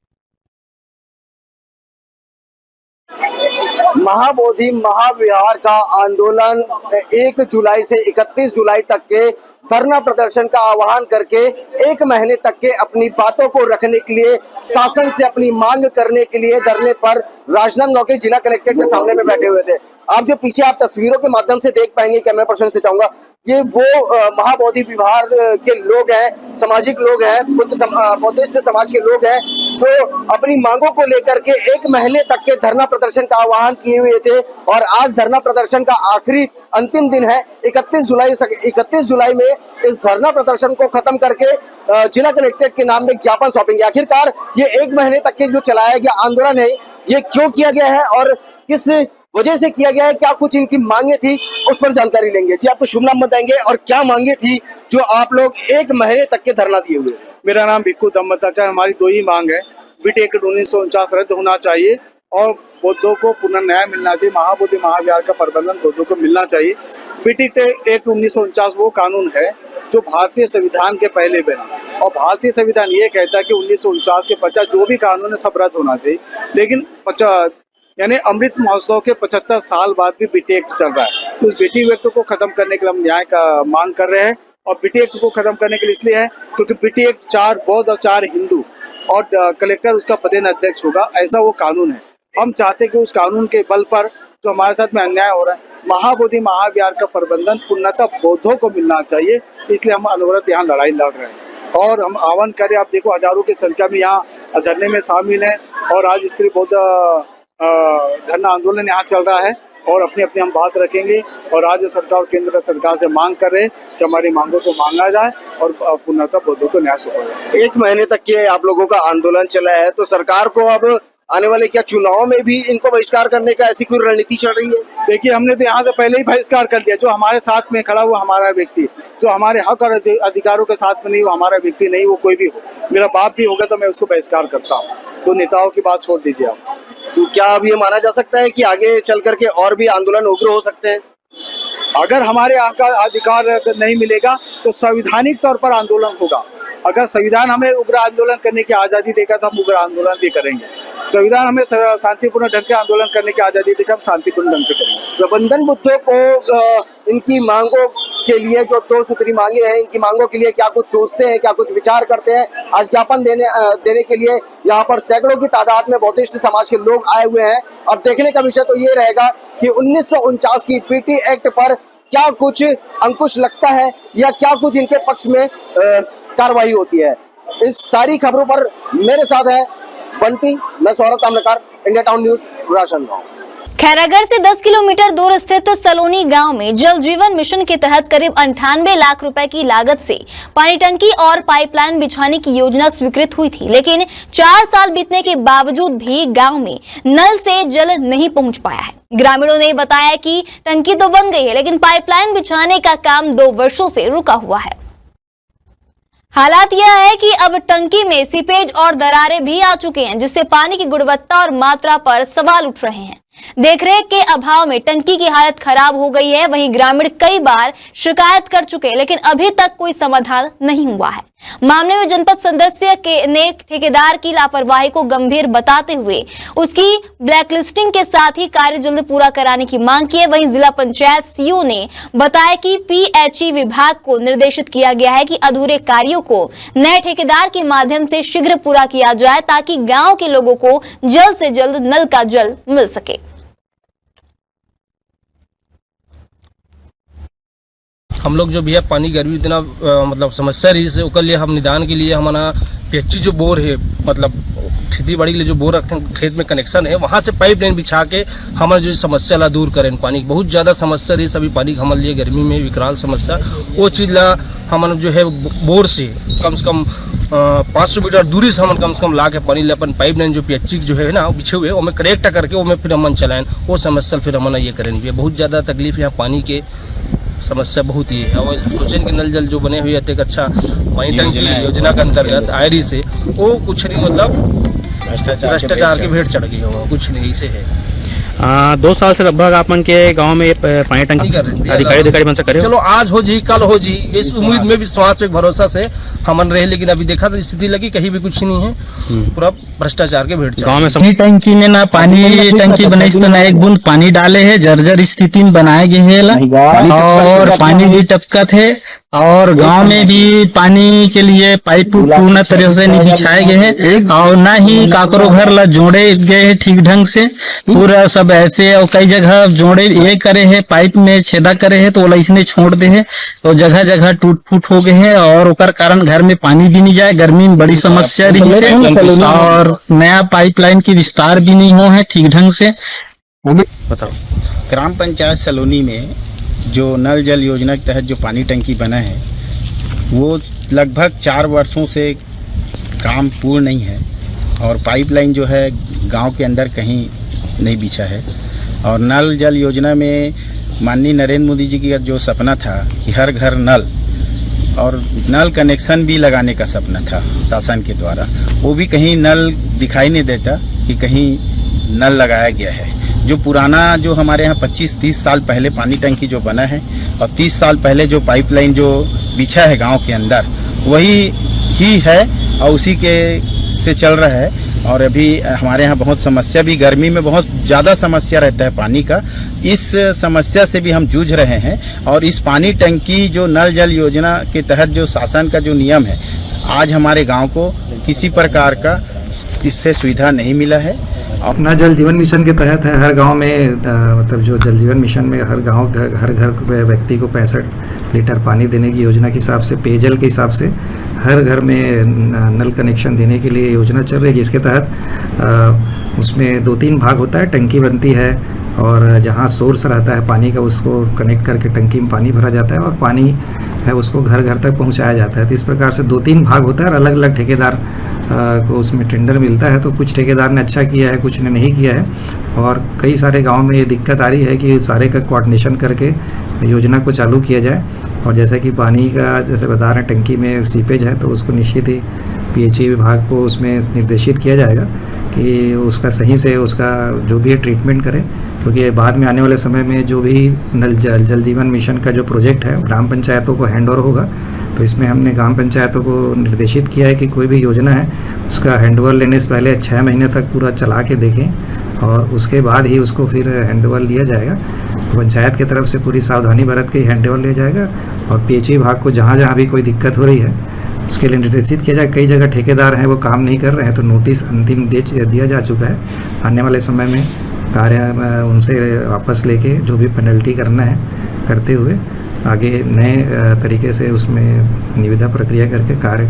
महाबोधि महाविहार का आंदोलन 1 जुलाई से 31 जुलाई तक के धरना प्रदर्शन का आह्वान करके 1 महीने तक के अपनी बातों को रखने के लिए, शासन से अपनी मांग करने के लिए धरने पर राजनांदगांव के जिला कलेक्ट्रेट के सामने में बैठे हुए थे। आप जो पीछे आप तस्वीरों के माध्यम से देख पाएंगे, कैमरा पर्सन से चाहूंगा, ये वो महाबोधि विहार के लोग हैं, सामाजिक लोग हैं, बुद्धिस्ट समाज के लोग हैं, जो अपनी मांगों को लेकर के 1 महीने तक के धरना प्रदर्शन का आह्वान किए हुए थे। और आज धरना प्रदर्शन का आखिरी अंतिम दिन है। 31 जुलाई में इस धरना प्रदर्शन को खत्म करके जिला कलेक्ट्रेट के नाम में ज्ञापन सौंपेंगे। आखिरकार ये 1 महीने तक के जो चलाया गया आंदोलन है, ये क्यों किया गया है और किस वजह से किया गया है, क्या कुछ इनकी मांगे थी, उस पर जानकारी लेंगे। जी, आपको शुभ नाम बताएंगे और क्या मांगे थी जो आप लोग 1 महीने तक के धरना दिए हुए? मेरा नाम भिक्खू दम्मतक है। हमारी 2 ही मांग है। बीट एक्ट 1949 रद्द होना चाहिए और बौद्धों को पुनर्न्याय मिलना चाहिए। महाबोधि महाविहार का प्रबंधन बौद्धों को मिलना चाहिए। बीट एक्ट 1949 वो कानून है जो भारतीय संविधान के पहले बना, और भारतीय संविधान ये कहता है कि 1949 के पश्चात जो भी कानून है सब रद्द होना चाहिए। लेकिन यानी अमृत महोत्सव के 75 साल बाद भी बीटी एक्ट चल रहा है, तो उस बीटी एक्ट को खत्म करने के लिए हम न्याय का मांग कर रहे हैं। और बीटी एक्ट को खत्म करने के लिए इसलिए है क्योंकि बीटी एक्ट 4 बौद्ध और 4 हिंदू और कलेक्टर उसका पदेन अध्यक्ष होगा, ऐसा वो कानून है। हम चाहते हैं कि उस कानून के बल पर जो हमारे साथ में अन्याय हो रहा है, महाबोधि महाविहार का प्रबंधन पूर्णतः बौद्धों को मिलना चाहिए, इसलिए हम अनवरत यहाँ लड़ाई लड़ रहे हैं। और हम आह्वान करें, आप देखो हजारों की संख्या में यहाँ धरने में शामिल है और आज स्त्री बौद्ध धरना आंदोलन यहाँ चल रहा है और अपनी अपनी हम बात रखेंगे और राज्य सरकार और केंद्र सरकार से मांग कर रहे हैं कि हमारी मांगों को मांगा जाए और पूर्णतः बौद्धों को न्याय सौंपा जाए। 1 महीने तक के आप लोगों का आंदोलन चला है, तो सरकार को अब आने वाले क्या चुनाव में भी इनको बहिष्कार करने का ऐसी कोई रणनीति चल रही है? देखिए, हमने तो यहाँ से पहले ही बहिष्कार कर दिया। जो हमारे साथ में खड़ा हुआ हमारा व्यक्ति, जो हमारे हक और अधिकारों के साथ में नहीं, वो हमारा व्यक्ति नहीं, वो कोई भी हो, मेरा बाप भी होगा तो मैं उसको बहिष्कार करता हूँ। तो नेताओं की बात छोड़ दीजिए आप। तो क्या अब ये माना जा सकता है कि आगे चल करके और भी आंदोलन उग्र हो सकते हैं? अगर हमारे यहाँ का अधिकार नहीं मिलेगा तो संवैधानिक तौर पर आंदोलन होगा अगर संविधान हमें उग्र आंदोलन करने की आज़ादी देगा तो हम उग्र आंदोलन भी करेंगे। संविधान हमें शांतिपूर्ण ढंग से आंदोलन करने की आज़ादी देगा, हम शांतिपूर्ण ढंग से करेंगे। प्रबंधन मुद्दों को इनकी मांगों के लिए जो 2 सूत्री मांगे हैं, इनकी मांगों के लिए क्या कुछ सोचते हैं, क्या कुछ विचार करते हैं? आज ज्ञापन देने के लिए यहाँ पर सैकड़ों की तादाद में बौद्धिस्ट समाज के लोग आए हुए हैं। अब देखने का विषय तो ये रहेगा कि 1949 की पीटी एक्ट पर क्या कुछ अंकुश लगता है या क्या कुछ इनके पक्ष में कार्रवाई होती है। इस सारी खबरों पर मेरे साथ है बंटी, मैं Saurabh Tamrakar, India town news, Rajnandgaon. Khairagarh से 10 किलोमीटर दूर स्थित सलोनी गांव में जल जीवन मिशन के तहत करीब 98 लाख रुपए की लागत से पानी टंकी और पाइपलाइन बिछाने की योजना स्वीकृत हुई थी, लेकिन 4 साल बीतने के बावजूद भी गांव में नल से जल नहीं पहुंच पाया है। ग्रामीणों ने बताया कि टंकी तो बन गई है, लेकिन पाइपलाइन बिछाने का काम 2 वर्षों से रुका हुआ है। हालात यह है कि अब टंकी में सीपेज और दरारें भी आ चुके हैं, जिससे पानी की गुणवत्ता और मात्रा पर सवाल उठ रहे हैं। देखरेख के अभाव में टंकी की हालत खराब हो गई है। वहीं ग्रामीण कई बार शिकायत कर चुके हैं, लेकिन अभी तक कोई समाधान नहीं हुआ है। मामले में जनपद सदस्य ने ठेकेदार की लापरवाही को गंभीर बताते हुए उसकी ब्लैकलिस्टिंग के साथ ही कार्य जल्द पूरा कराने की मांग की है। वहीं जिला पंचायत सीईओ ने बताया कि पीएचई विभाग को निर्देशित किया गया है कि अधूरे कार्यों को नए ठेकेदार के माध्यम से शीघ्र पूरा किया जाए, ताकि गांव के लोगों को जल्द से जल्द नल का जल मिल सके। हम लोग जो भी है पानी गर्मी इतना मतलब समस्या रही से ओकर लिए हम निदान के लिए हमारा पीएचई जो बोर है, मतलब खेती बाड़ी के लिए जो बोर रखते हैं, खेत में कनेक्शन है, वहाँ से पाइप लाइन बिछा के हमारे जो समस्या ला दूर करें। पानी की बहुत ज़्यादा समस्या रही, सभी पानी हमारे लिए गर्मी में विकराल समस्या, वो चीज़ ला हम जो है बोर से कम 500 मीटर दूरी से हम कम से कम ला के पानी ले अपन पाइप लाइन जो पीएचई जो है ना बिछे हुए वो में कनेक्ट करके वो में फिर हम चलाएं, वो समस्या फिर हम ये करेंगे। बहुत ज़्यादा तकलीफ यहाँ पानी के समस्या बहुत ही है। और सोचें कि नल जल जो बने हुए एक अच्छा पानी टंकी योजना के अंतर्गत आयरी से वो कुछ नहीं, मतलब भ्रष्टाचार की भेंट चढ़ गई हो, कुछ नहीं से है। 2 साल से लगभग अपन के गांव में पानी टंकी अधिकारी बन सके। चलो आज हो जी कल हो जी, इस उम्मीद में विश्वास एक भरोसा से हमन रहे, लेकिन अभी देखा तो स्थिति लगी कहीं भी कुछ नहीं है, पूरा भ्रष्टाचार के भेंट गाँव में पानी टंकी में ना पानी टंकी बनाई तो ना एक बूंद पानी डाले है, जर्जर स्थिति में बनाए गए है और पानी भी टपकत है। और गांव में भी पानी के लिए पाइप पूर्ण तरह से नहीं बिछाए गए हैं और ना ही काकरो घर ला जोड़े गए हैं ठीक ढंग से, पूरा सब ऐसे। और कई जगह जोड़े ये करे हैं, पाइप में छेदा करे हैं तो वो इसने छोड़ दे है और जगह जगह टूट फूट हो गए हैं और उकर कारण घर में पानी भी नहीं जाए। गर्मी में बड़ी समस्या रही है और नया पाइपलाइन की विस्तार भी नहीं हो है ठीक ढंग से। बताओ, ग्राम पंचायत सलोनी में जो नल जल योजना के तहत जो पानी टंकी बना है वो लगभग 4 वर्षों से काम पूर्ण नहीं है और पाइपलाइन जो है गांव के अंदर कहीं नहीं बिछा है। और नल जल योजना में माननीय नरेंद्र मोदी जी का जो सपना था कि हर घर नल और नल कनेक्शन भी लगाने का सपना था शासन के द्वारा, वो भी कहीं नल दिखाई नहीं देता कि कहीं नल लगाया गया है। जो पुराना जो हमारे यहाँ 25-30 साल पहले पानी टंकी जो बना है और 30 साल पहले जो पाइपलाइन जो बिछा है गांव के अंदर वही ही है और उसी के से चल रहा है। और अभी हमारे यहाँ बहुत समस्या भी, गर्मी में बहुत ज़्यादा समस्या रहता है पानी का, इस समस्या से भी हम जूझ रहे हैं। और इस पानी टंकी जो नल जल योजना के तहत जो शासन का जो नियम है, आज हमारे गांव को किसी प्रकार का इससे सुविधा नहीं मिला है। अपना जल जीवन मिशन के तहत है हर गांव में मतलब जो जल जीवन मिशन में हर गांव हर घर व्यक्ति को 65 लीटर पानी देने की योजना के हिसाब से, पेयजल के हिसाब से हर घर में नल कनेक्शन देने के लिए योजना चल रही है, जिसके तहत उसमें 2-3 भाग होता है। टंकी बनती है और जहां सोर्स रहता है पानी का उसको कनेक्ट करके टंकी में पानी भरा जाता है और पानी है उसको घर घर तक पहुंचाया जाता है। तो इस प्रकार से 2-3 भाग होता है और अलग अलग ठेकेदार को उसमें टेंडर मिलता है। तो कुछ ठेकेदार ने अच्छा किया है, कुछ ने नहीं किया है और कई सारे गांव में ये दिक्कत आ रही है कि सारे का कोऑर्डिनेशन करके योजना को चालू किया जाए। और जैसे कि पानी का जैसे बता रहे हैं टंकी में सीपेज है तो उसको निश्चित ही पीएचई विभाग को उसमें निर्देशित किया जाएगा कि उसका सही से उसका जो भी है ट्रीटमेंट करें, क्योंकि बाद में आने वाले समय में जो भी जल जीवन मिशन का जो प्रोजेक्ट है ग्राम पंचायतों को हैंड ओवर होगा तो इसमें हमने ग्राम पंचायतों को निर्देशित किया है कि कोई भी योजना है उसका हैंडओवर लेने से पहले 6 महीने तक पूरा चला के देखें और उसके बाद ही उसको फिर हैंडओवर लिया जाएगा। तो पंचायत की तरफ से पूरी सावधानी बरत के हैंडओवर लिया जाएगा और पीएचई विभाग को जहाँ जहाँ भी कोई दिक्कत हो रही है उसके लिए निर्देशित किया जाए। कई जगह ठेकेदार हैं वो काम नहीं कर रहे हैं तो नोटिस अंतिम दिया जा चुका है। आने वाले समय में कार्य उनसे वापस लेके जो भी पेनल्टी करना है करते हुए आगे नए तरीके से उसमें निविदा प्रक्रिया करके कार्य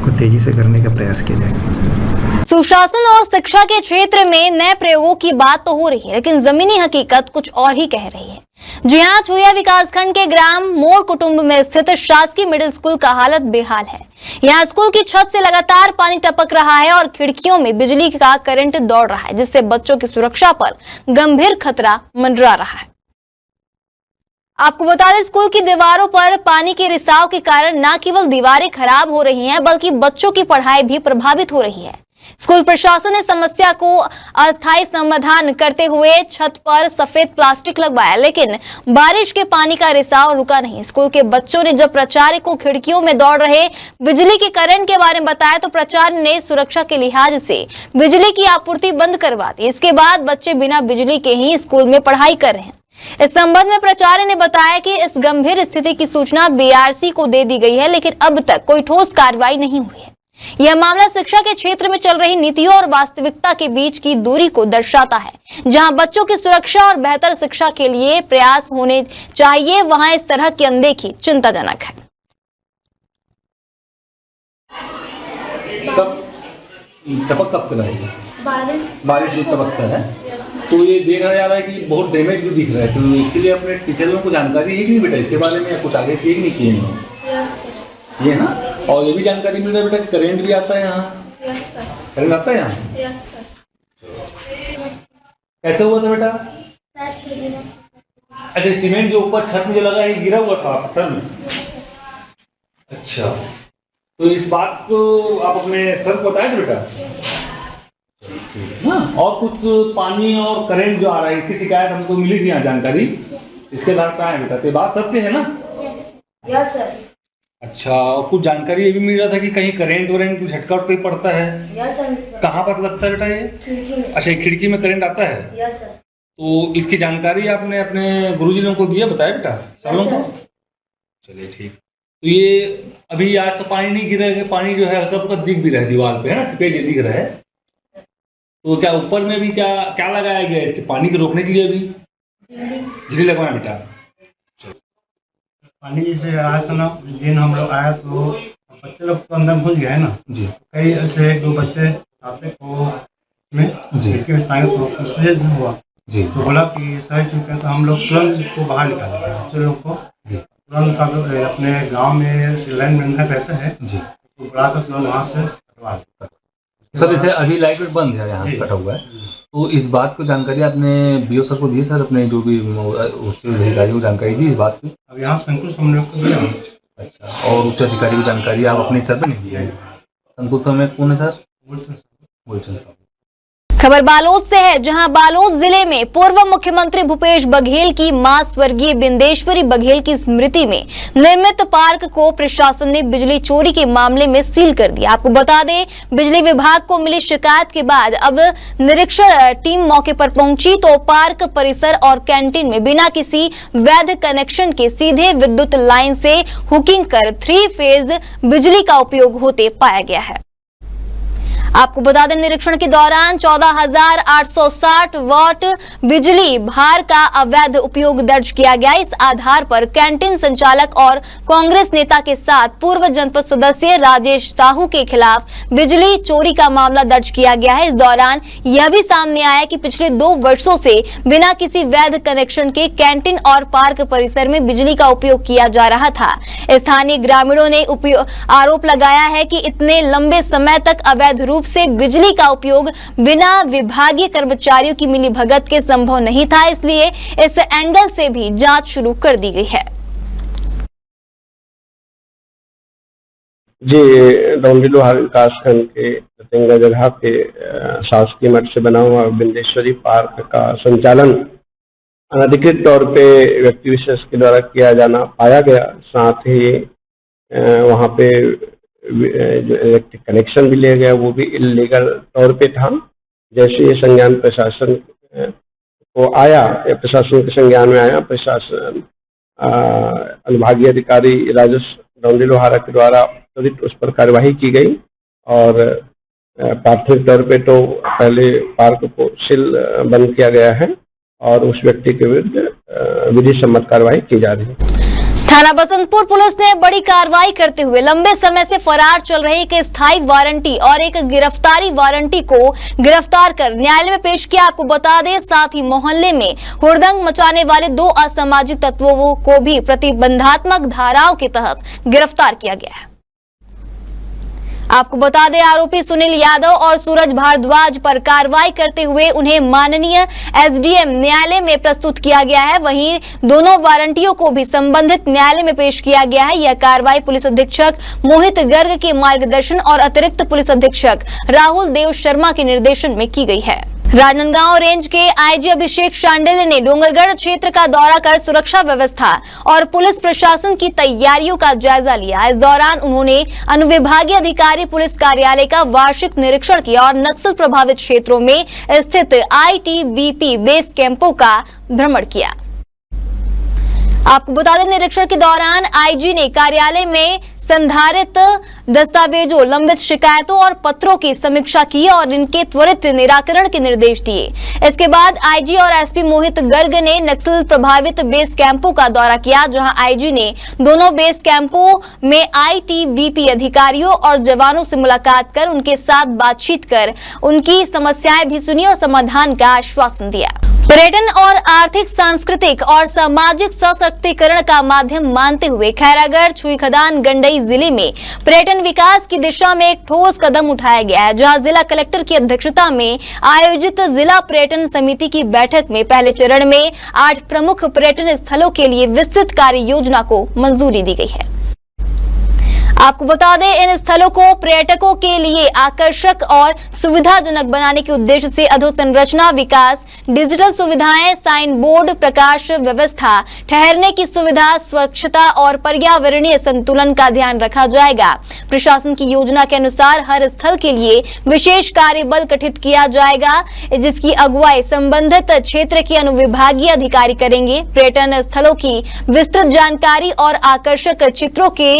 को तेजी से करने का प्रयास किया जाएगा। सुशासन और शिक्षा के क्षेत्र में नए प्रयोगों की बात तो हो रही है, लेकिन जमीनी हकीकत कुछ और ही कह रही है। जी हां, चुया विकासखंड के ग्राम मोर कुटुंब में स्थित शासकीय मिडिल स्कूल का हालत बेहाल है। यहाँ स्कूल की छत से लगातार पानी टपक रहा है और खिड़कियों में बिजली का करंट दौड़ रहा है, जिससे बच्चों की सुरक्षा पर गंभीर खतरा मंडरा रहा है। आपको बता दें, स्कूल की दीवारों पर पानी के रिसाव के कारण न केवल दीवारें खराब हो रही हैं, बल्कि बच्चों की पढ़ाई भी प्रभावित हो रही है। स्कूल प्रशासन ने समस्या को अस्थायी समाधान करते हुए छत पर सफेद प्लास्टिक लगवाया, लेकिन बारिश के पानी का रिसाव रुका नहीं। स्कूल के बच्चों ने जब प्राचार्य को खिड़कियों में दौड़ रहे बिजली के करंट के बारे में बताया तो प्राचार्य ने सुरक्षा के लिहाज से बिजली की आपूर्ति बंद करवा दी। इसके बाद बच्चे बिना बिजली के ही स्कूल में पढ़ाई कर रहे हैं। इस संबंध में प्राचार्य ने बताया कि इस गंभीर स्थिति की सूचना बीआरसी को दे दी गई है, लेकिन अब तक कोई ठोस कार्रवाई नहीं हुई है। यह मामला शिक्षा के क्षेत्र में चल रही नीतियों और वास्तविकता के बीच की दूरी को दर्शाता है। जहां बच्चों की सुरक्षा और बेहतर शिक्षा के लिए प्रयास होने चाहिए, वहां इस तरह की अनदेखी चिंताजनक है। टपक कब से रहेगा? बारिश जो टपकता है तो ये देखा जा रहा है कि बहुत डैमेज भी दिख रहा है, तो इसके लिए अपने टीचर लोगों को जानकारी है कि नहीं बेटा इसके बारे में कुछ आगे किए नहीं किए ये ना? और ये भी जानकारी मिल रहा है बेटा करंट भी आता है यहाँ? करंट आता है यहाँ? कैसे हुआ था बेटा? अच्छा, सीमेंट जो ऊपर छत में जो लगा है गिरा हुआ था सर में? अच्छा, तो इस बात को आप अपने सर को बताए थे बेटा? हाँ, और कुछ पानी और करंट जो आ रहा है इसकी शिकायत हमको मिली थी यहाँ जानकारी, इसके आधार पर है बेटा, तो बात सत्य है ना? Yes sir. अच्छा, और कुछ जानकारी ये भी मिल रहा था कि कहीं करंट वरेंट कुछ झटका कोई पड़ता है? Yes sir. कहाँ पर लगता है बेटा ये? खिड़की में। अच्छा, खिड़की में करंट आता है? Yes sir. तो इसकी जानकारी आपने अपने गुरुजी लोगों को दिया, बताया बेटा सब को? चलिए ठीक। तो ये अभी आज तो पानी नहीं गिरा है, पानी जो है हल्का फुल्का दिख भी रहा है दीवार पे, है ना? सफेद दिख रहा है। तो क्या ऊपर में भी क्या लगाया गया है इसके पानी को रोकने के लिए? अभी झिल्ली लगवाना बेटा। पानी जैसे आया था ना, दिन हम लोग आया तो बच्चे लोग तो अंदर घुस गए ना जी। कई ऐसे 1-2 बच्चे आते को में तो उससे हुआ जी। तो बोला कि सही से तो हम लोग तुरंत उसको बाहर निकाले बच्चे लोग को तुरंत अपने गांव में लाइन में रहता है जी, तो बुला कर तुरंत वहाँ से हटवा दिया। सर जैसे अभी लाइट बंद है यहाँ कटा हुआ है, तो इस बात को जानकारी आपने बीओ सर को दी सर? अपने जो भी अधिकारी को जानकारी दी इस बात की? अब यहाँ संकुल हम लोग को दिया। अच्छा, और उच्च अधिकारी को जानकारी आप अपने सर पर नहीं दी है? संकुल समय कौन है सर? गुलशन साहब। खबर बालोद से है, जहां बालोद जिले में पूर्व मुख्यमंत्री भूपेश बघेल की मां स्वर्गीय बिंदेश्वरी बघेल की स्मृति में निर्मित पार्क को प्रशासन ने बिजली चोरी के मामले में सील कर दिया। आपको बता दें, बिजली विभाग को मिली शिकायत के बाद अब निरीक्षण टीम मौके पर पहुंची तो पार्क परिसर और कैंटीन में बिना किसी वैध कनेक्शन के सीधे विद्युत लाइन से हुकिंग कर 3 फेज बिजली का उपयोग होते पाया गया है। आपको बता दें, निरीक्षण के दौरान 14,860 वाट बिजली भार का अवैध उपयोग दर्ज किया गया। इस आधार पर कैंटीन संचालक और कांग्रेस नेता के साथ पूर्व जनपद सदस्य राजेश साहू के खिलाफ बिजली चोरी का मामला दर्ज किया गया है। इस दौरान यह भी सामने आया कि पिछले 2 वर्षों से बिना किसी वैध कनेक्शन के कैंटीन और पार्क परिसर में बिजली का उपयोग किया जा रहा था। स्थानीय ग्रामीणों ने आरोप लगाया है कि इतने लंबे समय तक अवैध रूप से बिजली का उपयोग बिना विभागीय कर्मचारियों की मिलीभगत के संभव नहीं था, इसलिए इस एंगल से भी जांच शुरू कर दी गई है। जी, डोंडी लोहार विकासखंड के तंगा जगह पे शासकीय मठ से बना हुआ बिंदेश्वरी पार्क का संचालन अनधिकृत तौर पे व्यक्ति विशेष के द्वारा किया जाना पाया गया। साथ ही वहाँ पे जो इलेक्ट्रिक कनेक्शन भी ले गया, वो भी इलीगल तौर पे था। जैसे ये संज्ञान प्रशासन को आया, प्रशासन के संज्ञान में आया, प्रशासन अनुभागीय अधिकारी राजस्व डोंडी लोहारा के द्वारा त्वरित उस पर कार्यवाही की गई और प्राथमिक तौर पे तो पहले पार्क को सील बंद किया गया है और उस व्यक्ति के विरुद्ध विधि सम्मत कार्रवाई की जा रही है। थाना बसंतपुर पुलिस ने बड़ी कार्रवाई करते हुए लंबे समय से फरार चल रहे एक स्थायी वारंटी और एक गिरफ्तारी वारंटी को गिरफ्तार कर न्यायालय में पेश किया। आपको बता दें, साथ ही मोहल्ले में हुड़दंग मचाने वाले 2 असामाजिक तत्वों को भी प्रतिबंधात्मक धाराओं के तहत गिरफ्तार किया गया है। आपको बता दें, आरोपी सुनील यादव और सूरज भारद्वाज पर कार्रवाई करते हुए उन्हें माननीय एसडीएम न्यायालय में प्रस्तुत किया गया है। वहीं दोनों वारंटियों को भी संबंधित न्यायालय में पेश किया गया है। यह कार्रवाई पुलिस अधीक्षक मोहित गर्ग के मार्गदर्शन और अतिरिक्त पुलिस अधीक्षक राहुल देव शर्मा के निर्देशन में की गई है। राजनांदगांव रेंज के आईजी अभिषेक शांडिल्य ने डोंगरगढ़ क्षेत्र का दौरा कर सुरक्षा व्यवस्था और पुलिस प्रशासन की तैयारियों का जायजा लिया। इस दौरान उन्होंने अनुविभागीय अधिकारी पुलिस कार्यालय का वार्षिक निरीक्षण किया और नक्सल प्रभावित क्षेत्रों में स्थित आईटीबीपी बेस कैंपों का भ्रमण किया। आपको बता दें, निरीक्षण के दौरान आईजी ने कार्यालय में संधारित दस्तावेजों, लंबित शिकायतों और पत्रों की समीक्षा की और इनके त्वरित निराकरण के निर्देश दिए। इसके बाद आईजी और एसपी मोहित गर्ग ने नक्सल प्रभावित बेस कैंपों का दौरा किया, जहां आईजी ने दोनों बेस कैंपों में आईटीबीपी अधिकारियों और जवानों से मुलाकात कर उनके साथ बातचीत कर उनकी समस्याएं भी सुनी और समाधान का आश्वासन दिया। पर्यटन और आर्थिक, सांस्कृतिक और सामाजिक सशक्तिकरण का माध्यम मानते हुए खैरागढ़, छुईखदान, गंडई जिले में पर्यटन विकास की दिशा में एक ठोस कदम उठाया गया है, जहां जिला कलेक्टर की अध्यक्षता में आयोजित जिला पर्यटन समिति की बैठक में पहले चरण में 8 प्रमुख पर्यटन स्थलों के लिए विस्तृत कार्य योजना को मंजूरी दी गई है। आपको बता दें, इन स्थलों को पर्यटकों के लिए आकर्षक और सुविधाजनक बनाने के उद्देश्य से अधोसंरचना विकास, डिजिटल सुविधाएं, साइन बोर्ड, प्रकाश व्यवस्था, ठहरने की सुविधा, स्वच्छता और पर्यावरणीय संतुलन का ध्यान रखा जाएगा। प्रशासन की योजना के अनुसार हर स्थल के लिए विशेष कार्य बल गठित किया जाएगा, जिसकी अगुवाई संबंधित क्षेत्र के अनुविभागीय अधिकारी करेंगे। पर्यटन स्थलों की विस्तृत जानकारी और आकर्षक चित्रों के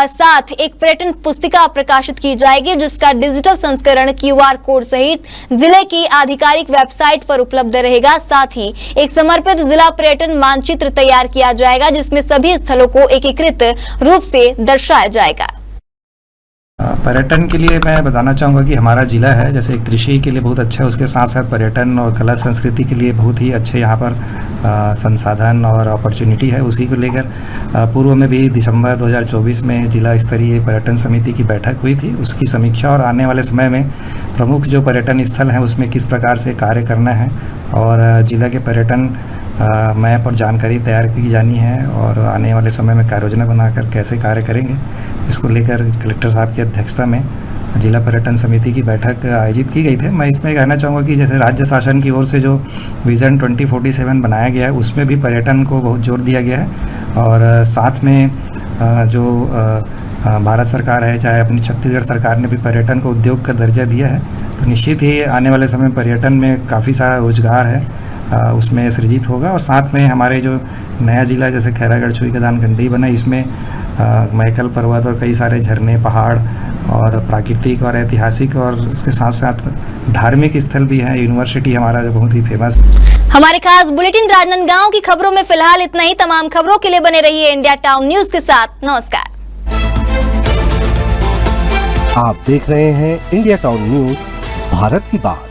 साथ एक पर्यटन पुस्तिका प्रकाशित की जाएगी, जिसका डिजिटल संस्करण क्यूआर कोड सहित जिले की आधिकारिक वेबसाइट पर उपलब्ध रहेगा। साथ ही एक समर्पित जिला पर्यटन मानचित्र तैयार किया जाएगा, जिसमें सभी स्थलों को एकीकृत रूप से दर्शाया जाएगा। पर्यटन के लिए मैं बताना चाहूँगा कि हमारा ज़िला है, जैसे कृषि के लिए बहुत अच्छा है, उसके साथ साथ पर्यटन और कला संस्कृति के लिए बहुत ही अच्छे यहाँ पर संसाधन और अपॉर्चुनिटी है। उसी को लेकर पूर्व में भी दिसंबर 2024 में जिला स्तरीय पर्यटन समिति की बैठक हुई थी। उसकी समीक्षा और आने वाले समय में प्रमुख जो पर्यटन स्थल हैं उसमें किस प्रकार से कार्य करना है और जिला के पर्यटन मैप और जानकारी तैयार की जानी है और आने वाले समय में कार्य योजना बनाकर कैसे कार्य करेंगे, इसको लेकर कलेक्टर साहब की अध्यक्षता में जिला पर्यटन समिति की बैठक आयोजित की गई थी। मैं इसमें कहना चाहूँगा कि जैसे राज्य शासन की ओर से जो विज़न 2047 बनाया गया है उसमें भी पर्यटन को बहुत जोर दिया गया है और साथ में जो भारत सरकार है, चाहे अपनी छत्तीसगढ़ सरकार ने भी पर्यटन को उद्योग का दर्जा दिया है, तो निश्चित ही आने वाले समय पर्यटन में काफ़ी सारा रोजगार है उसमें सृजित होगा। और साथ में हमारे जो नया ज़िला जैसे खैरागढ़, छुईखदान, गंडई बना, इसमें मैकल पर्वत और कई सारे झरने, पहाड़ और प्राकृतिक और ऐतिहासिक और उसके साथ साथ धार्मिक स्थल भी हैं। यूनिवर्सिटी हमारा जो बहुत ही फेमस। हमारे खास बुलेटिन राजनांदगांव की खबरों में फिलहाल इतना ही। तमाम खबरों के लिए बने रहिए इंडिया टाउन न्यूज के साथ। नमस्कार। आप देख रहे हैं इंडिया टाउन न्यूज, भारत की बात।